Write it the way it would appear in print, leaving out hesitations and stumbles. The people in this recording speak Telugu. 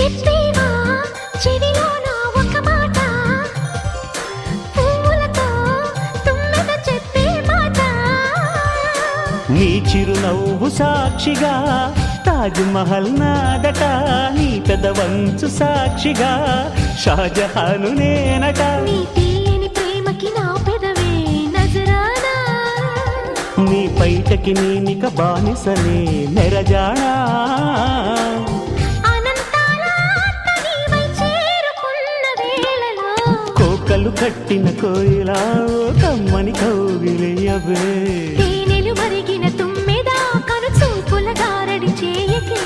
చెప్పేవా చెవిలోన ఒక మాట, పువ్వులతో తుమ్మెద చెప్పే మాట. నీ చిరునవ్వు సాక్షిగా తాజ్ మహల్ నాదట, నీ పెదవంచు సాక్షిగా షాజహాను నేనట. నీ తీయని ప్రేమకి నా పెదవే నజరానా, నీ పైటకి నేనిక బానిసలే నెరజానా. అనంతాల ఆత్మ నీవై చేరుకున్న వేళలో, కోకలు కట్టిన కోయిలా కమ్మని కౌగిలియవే. తేనెలు మరిగిన తుమ్మెద కను చూపుల గారడి చేయకే.